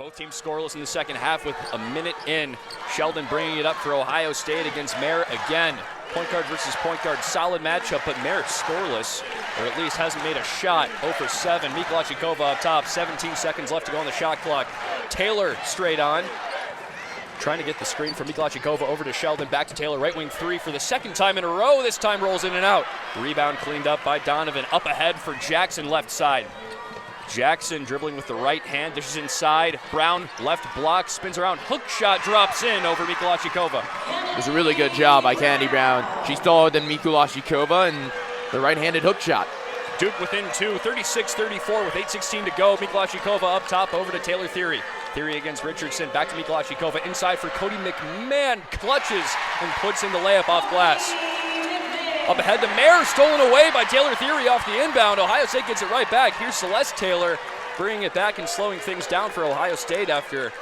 Both teams scoreless in the second half with a minute in. Sheldon bringing it up for Ohio State against Mare again. Point guard versus point guard, solid matchup, but Mare scoreless, or at least hasn't made a shot. 0 for 7. Mikolajčíková up top, 17 seconds left to go on the shot clock. Taylor straight on. Trying to get the screen from Mikolajčíková over to Sheldon, back to Taylor, right wing three for the second time in a row. This time rolls in and out. Rebound cleaned up by Donovan, up ahead for Jackson left side. Jackson dribbling with the right hand, dishes inside. Brown left block, spins around, hook shot drops in over Mikolajčíková. It was a really good job by Candy Brown. She's taller than Mikolajčíková and the right-handed hook shot. Duke within two, 36-34 with 8:16 to go. Mikolajčíková up top over to Taylor Theory. Theory against Richardson, back to Mikolajčíková, inside for Cody McMahon, clutches and puts in the layup off glass. Up ahead to Mare, stolen away by Taylor Theory off the inbound. Ohio State gets it right back. Here's Celeste Taylor bringing it back and slowing things down for Ohio State after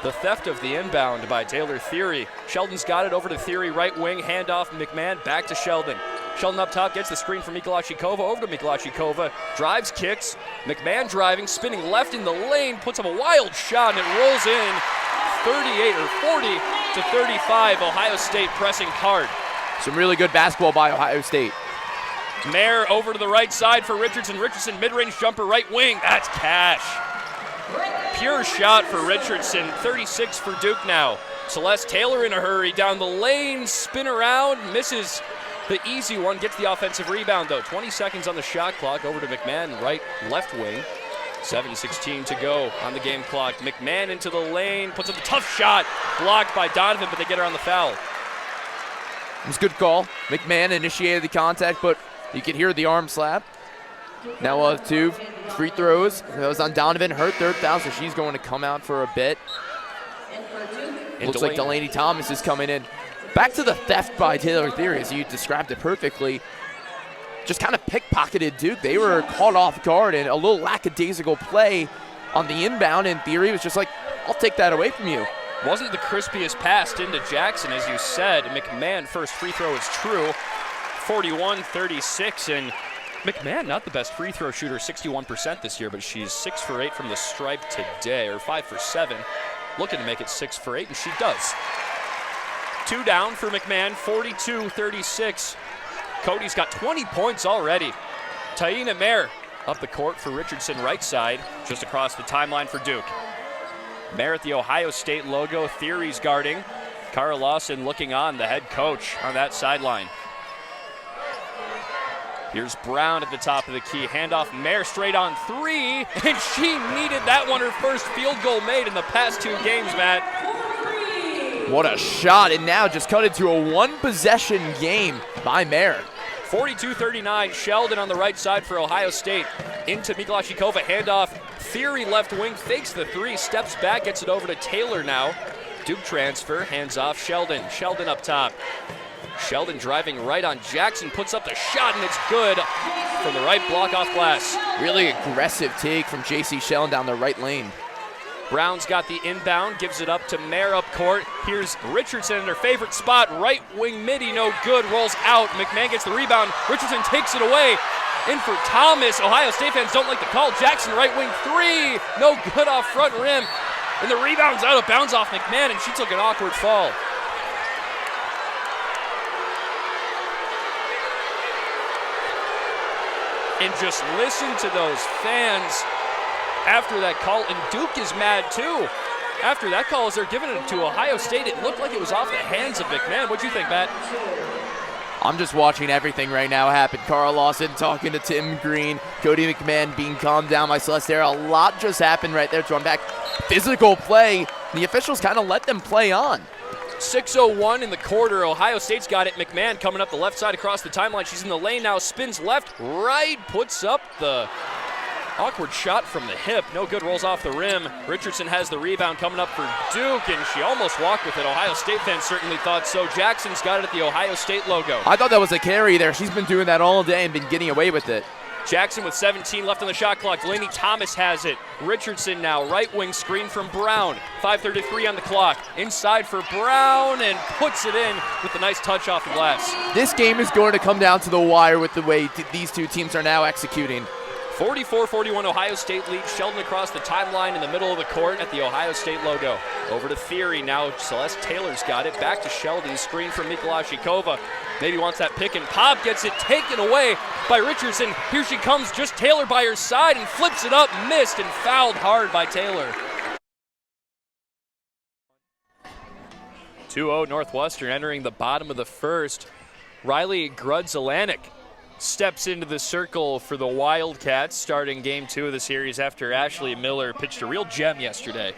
the theft of the inbound by Taylor Theory. Sheldon's got it over to Theory, right wing, handoff McMahon, back to Sheldon. Sheldon up top gets the screen from Mikolajčíková, over to Mikolajčíková, drives, kicks. McMahon driving, spinning left in the lane, puts up a wild shot, and it rolls in 38 or 40 to 35. Ohio State pressing hard. Some really good basketball by Ohio State. Mare over to the right side for Richardson. Richardson mid-range jumper, right wing. That's cash. Pure shot for Richardson. 36 for Duke now. Celeste Taylor in a hurry down the lane, spin around, misses the easy one, gets the offensive rebound though. 20 seconds on the shot clock, over to McMahon, right, left wing. 7:16 to go on the game clock. McMahon into the lane, puts up a tough shot, blocked by Donovan, but they get her on the foul. It was a good call. McMahon initiated the contact, but you could hear the arm slap. Now we'll have two free throws. That was on Donovan, her third foul, so she's going to come out for a bit. Looks like Delaney Thomas is coming in. Back to the theft by Taylor Theory, as you described it perfectly. Just kind of pickpocketed Duke. They were caught off guard, and a little lackadaisical play on the inbound, and Theory was just like, I'll take that away from you. Wasn't the crispiest pass into Jackson, as you said. McMahon first free throw is true. 41-36, and McMahon not the best free throw shooter, 61% this year, but she's 6 for 8 from the stripe today, or 5 for 7. Looking to make it 6 for 8, and she does. 2 down for McMahon, 42-36. Cody's got 20 points already. Taina Mare up the court for Richardson right side, just across the timeline for Duke. Mare at the Ohio State logo, Theory's guarding. Cara Lawson looking on, the head coach on that sideline. Here's Brown at the top of the key, handoff Mare straight on three, and she needed that one, her first field goal made in the past 2 games, Matt. What a shot, and now just cut into a one-possession game by Mare. 42-39, Sheldon on the right side for Ohio State. Into Mikolajčíková, handoff. Theory left wing, fakes the three, steps back, gets it over to Taylor now. Duke transfer, hands off Sheldon. Sheldon up top. Sheldon driving right on Jackson, puts up the shot, and it's good from the right block off glass. Really aggressive take from J.C. Sheldon down the right lane. Brown's got the inbound, gives it up to Mare up court. Here's Richardson in her favorite spot, right wing midi, no good, rolls out. McMahon gets the rebound, Richardson takes it away. In for Thomas, Ohio State fans don't like the call. Jackson right wing three, no good off front rim. And the rebound's out of bounds off McMahon, and she took an awkward fall. And just listen to those fans after that call, and Duke is mad too. After that call, as they're giving it to Ohio State, it looked like it was off the hands of McMahon. What'd you think, Matt? I'm just watching everything right now happen. Cara Lawson talking to Tim Green, Cody McMahon being calmed down by Celeste there. A lot just happened right there to run back. Physical play. The officials kind of let them play on. 6:01 in the quarter. Ohio State's got it. McMahon coming up the left side across the timeline. She's in the lane now, spins left, right, puts up the awkward shot from the hip. No good, rolls off the rim. Richardson has the rebound coming up for Duke, and she almost walked with it. Ohio State fans certainly thought so. Jackson's got it at the Ohio State logo. I thought that was a carry there. She's been doing that all day and been getting away with it. Jackson with 17 left on the shot clock. Delaney Thomas has it. Richardson now, right wing screen from Brown. 5:33 on the clock. Inside for Brown, and puts it in with a nice touch off the glass. This game is going to come down to the wire with the way these two teams are now executing. 44-41 Ohio State leads. Sheldon across the timeline in the middle of the court at the Ohio State logo. Over to Theory now. Celeste Taylor's got it. Back to Sheldon. Screen from Mikolashikova. Maybe wants that pick and pop. Gets it taken away by Richardson. Here she comes. Just Taylor by her side and flips it up. Missed and fouled hard by Taylor. 2-0 Northwestern entering the bottom of the first. Riley Grudzelanek steps into the circle for the Wildcats, starting game 2 of the series after Ashley Miller pitched a real gem yesterday.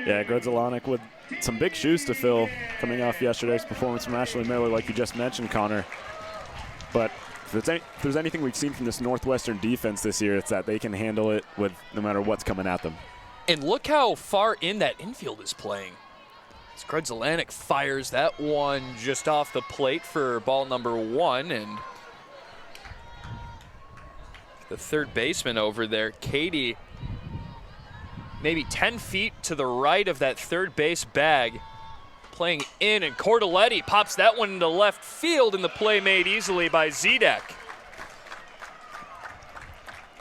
Yeah, Grudzelanek with some big shoes to fill coming off yesterday's performance from Ashley Miller, like you just mentioned, Connor. But if there's anything we've seen from this Northwestern defense this year, it's that they can handle it with no matter what's coming at them. And look how far in that infield is playing. Grudzelanek fires that one just off the plate for ball number 1, and the third baseman over there, Katie, maybe 10 feet to the right of that third base bag, playing in, and Cordelletti pops that one into left field, and the play made easily by Zedek.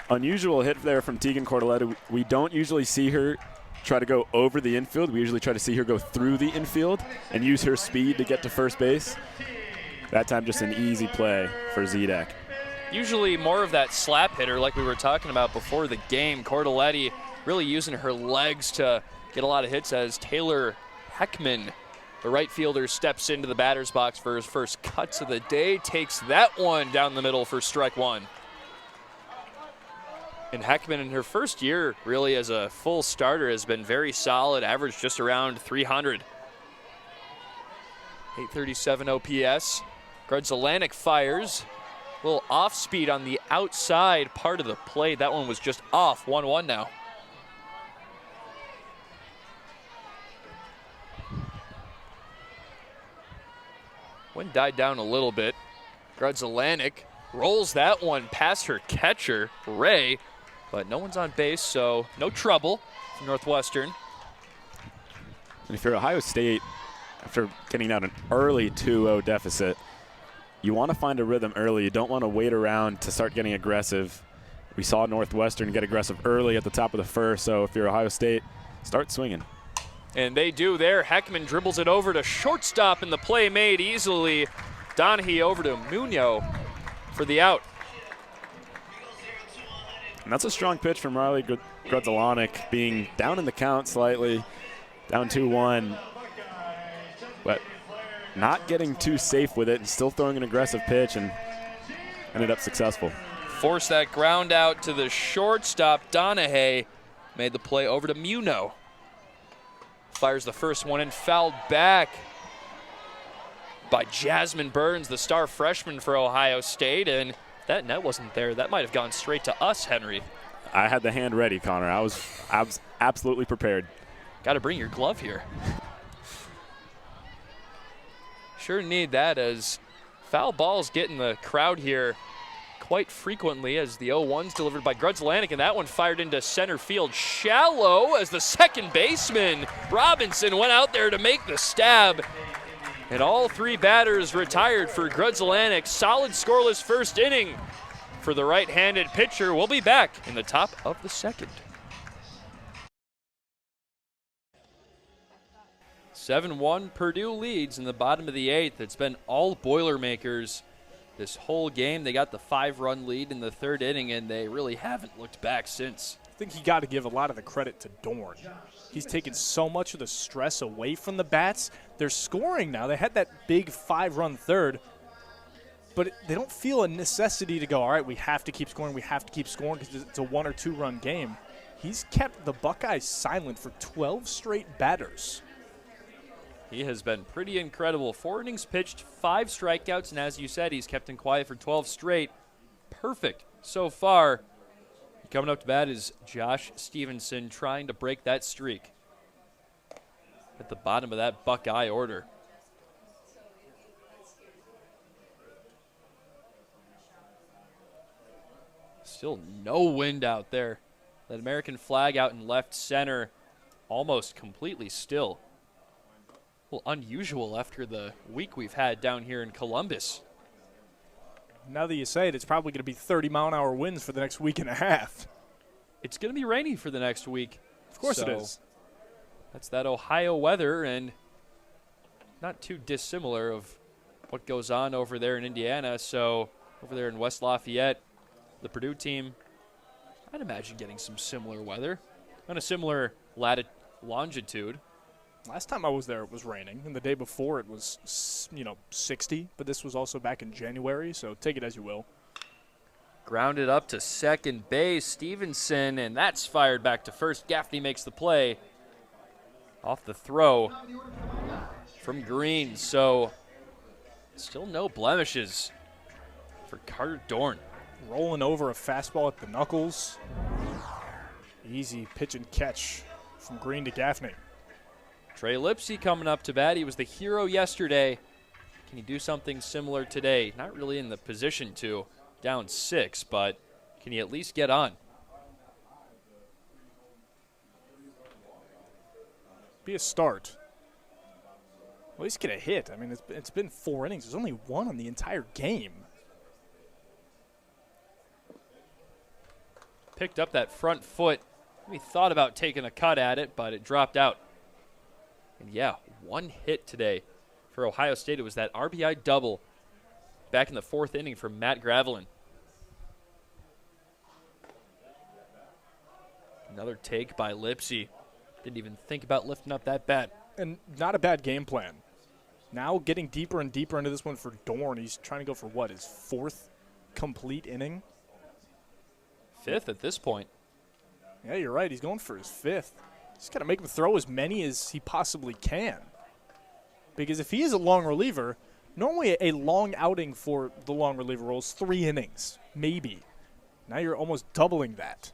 Unusual hit there from Tegan Cordelletti. We don't usually see her try to go over the infield. We usually try to see her go through the infield and use her speed to get to first base. That time just an easy play for Zedek. Usually more of that slap hitter like we were talking about before the game. Cordelletti really using her legs to get a lot of hits as Taylor Heckman, the right fielder, steps into the batter's box for his first cuts of the day. Takes that one down the middle for strike 1. And Heckman in her first year really as a full starter has been very solid, averaged just around 300. 837 OPS. Grudzelanek fires. A little off speed on the outside part of the plate. That one was just off. 1-1 now. Wind died down a little bit. Grudzelanek rolls that one past her catcher, Ray, but no one's on base, so no trouble for Northwestern. And if you're Ohio State, after getting out an early 2-0 deficit, you want to find a rhythm early. You don't want to wait around to start getting aggressive. We saw Northwestern get aggressive early at the top of the first, so if you're Ohio State, start swinging. And they do there. Heckman dribbles it over to shortstop, and the play made easily. Donahue over to Munoz for the out. And that's a strong pitch from Riley Grudzelanek, being down in the count slightly, down 2-1, but not getting too safe with it and still throwing an aggressive pitch, and ended up successful. Force that ground out to the shortstop. Donahue made the play over to Munoz. Fires the first one and fouled back by Jasmine Burns, the star freshman for Ohio State. And that net wasn't there. That might have gone straight to us, Henry. I had the hand ready, Connor. I was absolutely prepared. Got to bring your glove here. Sure need that, as foul balls get in the crowd here quite frequently, as the 0-1's delivered by Grudzelanek, and that one fired into center field shallow as the second baseman, Robinson, went out there to make the stab. And all three batters retired for Grudzelanek. Solid scoreless first inning for the right-handed pitcher. We'll be back in the top of the second. 7-1 Purdue leads in the bottom of the 8th. It's been all Boilermakers this whole game. They got the 5-run lead in the third inning, and they really haven't looked back since. I think you got to give a lot of the credit to Dorn. He's taken so much of the stress away from the bats. They're scoring now. They had that big 5-run third, but they don't feel a necessity to go, all right, we have to keep scoring, because it's a 1 or 2 run game. He's kept the Buckeyes silent for 12 straight batters. He has been pretty incredible. 4 innings pitched, 5 strikeouts, and as you said, he's kept him quiet for 12 straight. Perfect so far. Coming up to bat is Josh Stevenson, trying to break that streak at the bottom of that Buckeye order. Still no wind out there. That American flag out in left center, almost completely still. A little unusual after the week we've had down here in Columbus. Now that you say it, it's probably going to be 30-mile-an-hour winds for the next week and a half. It's going to be rainy for the next week. Of course it is. That's that Ohio weather, and not too dissimilar of what goes on over there in Indiana. So over there in West Lafayette, the Purdue team, I'd imagine getting some similar weather on a similar longitude. Last time I was there, it was raining, and the day before it was, 60. But this was also back in January, so take it as you will. Grounded up to second base, Stevenson, and that's fired back to first. Gaffney makes the play off the throw from Green. So still no blemishes for Carter Dorn. Rolling over a fastball at the knuckles. Easy pitch and catch from Green to Gaffney. Trey Lipsy coming up to bat. He was the hero yesterday. Can he do something similar today? Not really in the position to, down 6, but can he at least get on? Be a start. At least get a hit. I mean, it's been 4 innings. There's only 1 on the entire game. Picked up that front foot. We thought about taking a cut at it, but it dropped out. And yeah, 1 hit today for Ohio State. It was that RBI double back in the 4th inning for Matt Gravelin. Another take by Lipsy. Didn't even think about lifting up that bat. And not a bad game plan. Now getting deeper and deeper into this one for Dorn. He's trying to go for what, his 4th complete inning? 5th at this point. Yeah, you're right. He's going for his 5th. He's got to make him throw as many as he possibly can. Because if he is a long reliever, normally a long outing for the long reliever role is 3 innings, maybe. Now you're almost doubling that.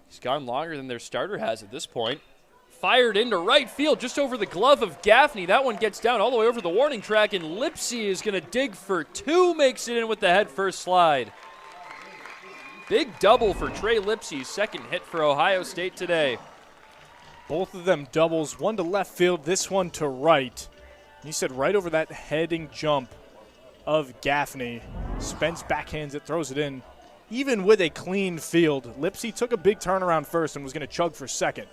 He's gone longer than their starter has at this point. Fired into right field just over the glove of Gaffney. That one gets down all the way over the warning track, and Lipsy is going to dig for 2, makes it in with the head first slide. Big double for Trey Lipsy's 2nd hit for Ohio State today. Both of them doubles, one to left field, this one to right. And you said right over that heading jump of Gaffney. Spence backhands it, throws it in. Even with a clean field, Lipsy took a big turnaround first and was going to chug for 2nd.